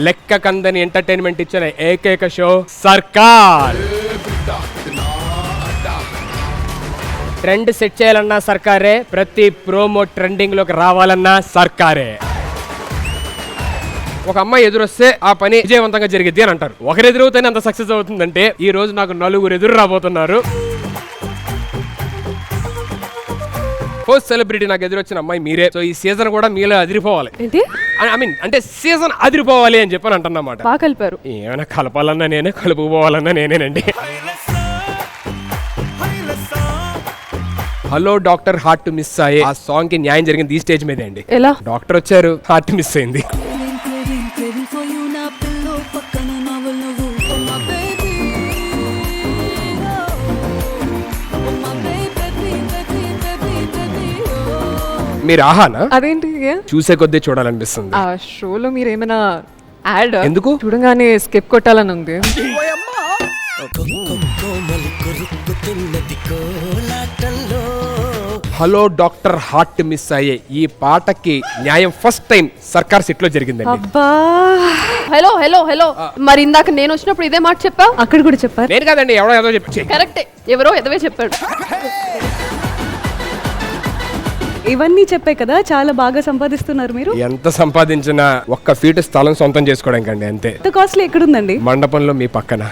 లెక్క కందని ఎంటర్టైన్మెంట్ ఇచ్చిన ఏకైక షో సర్కార్. ట్రెండ్ సెట్ చేయాలన్నా సర్కారే, ప్రతి ప్రోమో ట్రెండింగ్ లోకి రావాలన్నా సర్కారే. ఒక అమ్మాయి ఎదురొస్తే ఆ పని విజయవంతంగా జరిగిద్ది అని అంటారు. ఒకరు ఎదురవుతేనే అంత సక్సెస్ అవుతుందంటే ఈ రోజు నాకు 4 ఎదురు రాబోతున్నారు. ఫస్ట్ సెలబ్రిటీ నాకు ఎదురొచ్చిన అమ్మాయి మీరే. సో ఈ సీజన్ కూడా మీలో అదిరిపోవాలి. ఐ మీన్ అంటే సీజన్ అదిరిపోవాలి అని చెప్పని అంటున్నమాట. బాగా కలిపారు. ఏమైనా కలపాలన్నా నేనే, కలుపుకోవాలన్నా నేనేనండి. Hello doctor heart to miss అయ్యే ఆ సాంగ్ కి న్యాయం జరిగింది ఈ స్టేజ్ మీదే అండి. ఎలా? డాక్టర్ వచ్చారు, హార్ట్ మిస్ అయింది. మీరు ఆహానా? అదేంటి చూసే కొద్దీ చూడాలనిపిస్తుంది. ఆ షోలో మీరు ఏమైనా యాడ్ ఎందుకు చూడగానే స్కిప్ కొట్టాలని ఉంది. హలో డాక్టర్ హార్ట్ మిస్ అయ్యే ఈ పాటకి న్యాయం ఫస్ట్ టైం సర్కార్ సెట్ లో జరిగిందండి. అబ్బా హలో హలో హలో మరి ఇందాక నేను వచ్చినప్పుడు ఇదే మాట చెప్పా? అక్కడ కూడా చెప్పారు. నేను కాదండి, ఎవరో ఏదో చెప్పి. కరెక్టే, ఎవరో ఎదవే చెప్పాడు. ఇవన్నీ చెప్పే కదా చాలా బాగా సంపాదిస్తున్నారు మీరు. ఎంత సంపాదించినా 1 ఫీట్ స్థలం సొంతం చేసుకోవడానికి అండి, అంతే. ఎంత కాస్ట్లీ ఎక్కడుందండి? మండపంలో మీ పక్కన.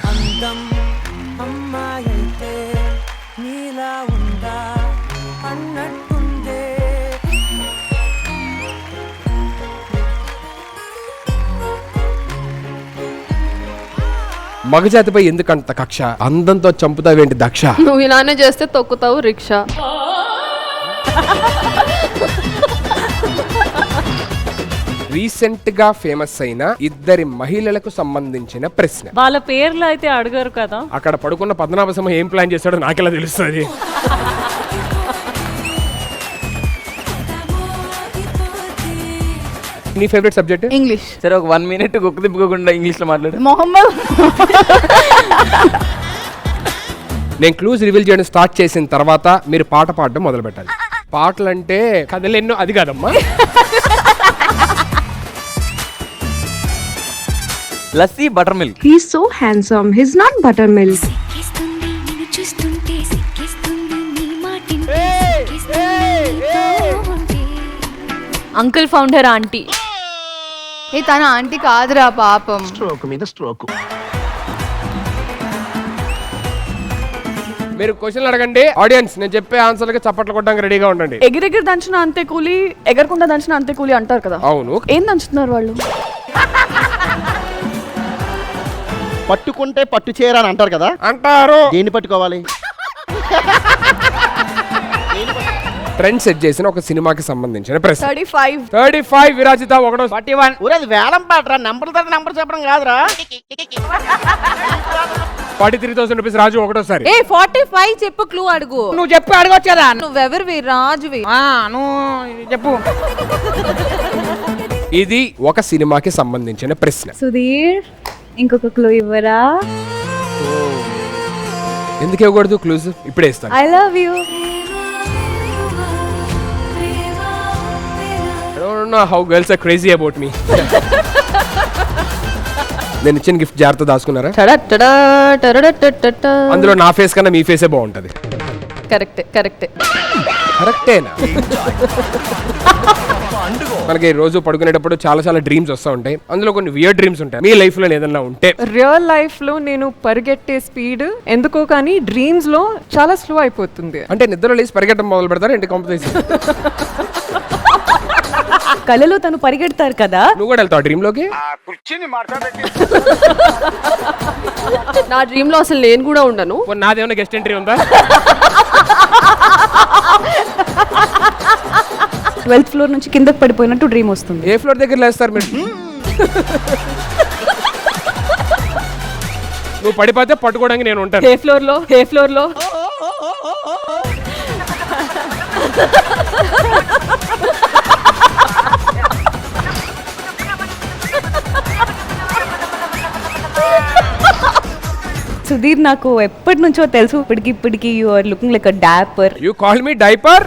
మగజాతిపై ఎందుకంత కక్ష? అందంతో చంపుతావేంటి దక్ష? నువ్వు ఇలానే చేస్తే తొక్కుతావు రిక్షా. రీసెంట్ గా ఫేమస్ అయిన 2 మహిళలకు సంబంధించిన ప్రశ్న. వాళ్ళ పేర్లు అయితే అడగారు కదా. అక్కడ పడుకున్న పద్మనాభ సింహ ఏం ప్లాన్ చేస్తాడో నాకెలా తెలుస్తుంది? నీ ఫేవరెట్ సబ్జెక్ట్? ఇంగ్లీష్. సరే ఒక 1 మినిట్ కుక్క తిప్పుకోకుండా ఇంగ్లీష్ లో మాట్లాడు. మొహమ్మద్. నేను క్లూజ్ రివీల్ చేయడం స్టార్ట్ చేసిన తర్వాత మీరు పాట పాడడం మొదలు పెట్టాలి. పాటలంటే కథలెన్నో అది కాదమ్మా. Lassi buttermilk. He's so handsome. He's not buttermilk. Uncle founder aunty. ఏ తన ఆంటీ కాదురా పాపం. స్ట్రోక్ మీద స్ట్రోక్. మీరు క్వశ్చన్లు అడగండి, ఆడియన్స్ నేను చెప్పే ఆన్సర్లకి చప్పట్లు కొట్టడానికి రెడీగా ఉండండి. ఎగిరెగిరి దంచిన అంతే కూలి, ఎగరకుండా దంచిన అంతే కూలి అంటారు కదా. అవును. ఏం దంచుతున్నారు వాళ్ళు? పట్టుకుంటే పట్టు చీర అని అంటారు కదా. అంటారు. దేన్ని పట్టుకోవాలి? ట్రెండ్ సెట్ చేసిన ఒక సినిమాకి సంబంధించిన ప్రశ్న. 35 విరాజిత 1 41. ఊరే అది వేలం పాటరా, నంబర్ తర్వాత నంబర్ చెప్పడం కాదురా. 43,000 రూపీస్ రాజు ఒకటోసారి. 45 చెప్పు, క్లూ అడుగు. నువ్వు చెప్పి అడగొచ్చారా? నువ్వెవరివి? రాజువి. నువ్వు చెప్పు. ఇది ఒక సినిమాకి సంబంధించిన ప్రశ్న. సుధీర్, ఇంకొక క్లూ ఇవ్వరా? ఎందుకు ఇవ్వకూడదు క్లూజ్? ఇప్పుడే ఇస్తాను. I love you. I don't know how girls are crazy about me. నేను ఇచ్చిన గిఫ్ట్ జాగ్రత్త దాచుకున్నారా? అందులో నా ఫేస్ కన్నా మీ ఫేసే బాగుంటది. కరెక్టేనా? మనకి రోజు పడుకునేటప్పుడు చాలా డ్రీమ్స్ వస్తూ ఉంటాయి. అందులో కొన్ని వియర్డ్ డ్రీమ్స్ ఉంటాయి. మీ లైఫ్ లో ఏదైనా ఉంటే? రియల్ లైఫ్ లో నేను పరిగెట్టే స్పీడ్ ఎందుకో కానీ డ్రీమ్స్ లో చాలా స్లో అయిపోతుంది. అంటే నిద్రలో లేచి పరిగెట్టడం మొదలు పెడతారు ఏంటి కాంపిటీషన్? కళలో తను పరిగెడతారు కదా. నువ్వు కూడా వెళ్తావు డ్రీమ్ లోకి? నా డ్రీమ్ లో అసలు నేను కూడా ఉండను. నాదేమన్నా గెస్ట్ ఎంట్రీ ఉందా? 12th ఫ్లోర్ నుంచి కిందకి పడిపోయినట్టు డ్రీమ్ వస్తుంది. ఏ ఫ్లోర్ దగ్గర లేస్తారు మీరు? నువ్వు పడిపోతే పట్టుకోవడానికి నేను ఉంటాను. ఏ ఫ్లోర్ లో సుధీర్, నాకు ఎప్పటి నుంచో తెలుసు, ఇప్పటికి you are looking like a dapper. You call me diaper?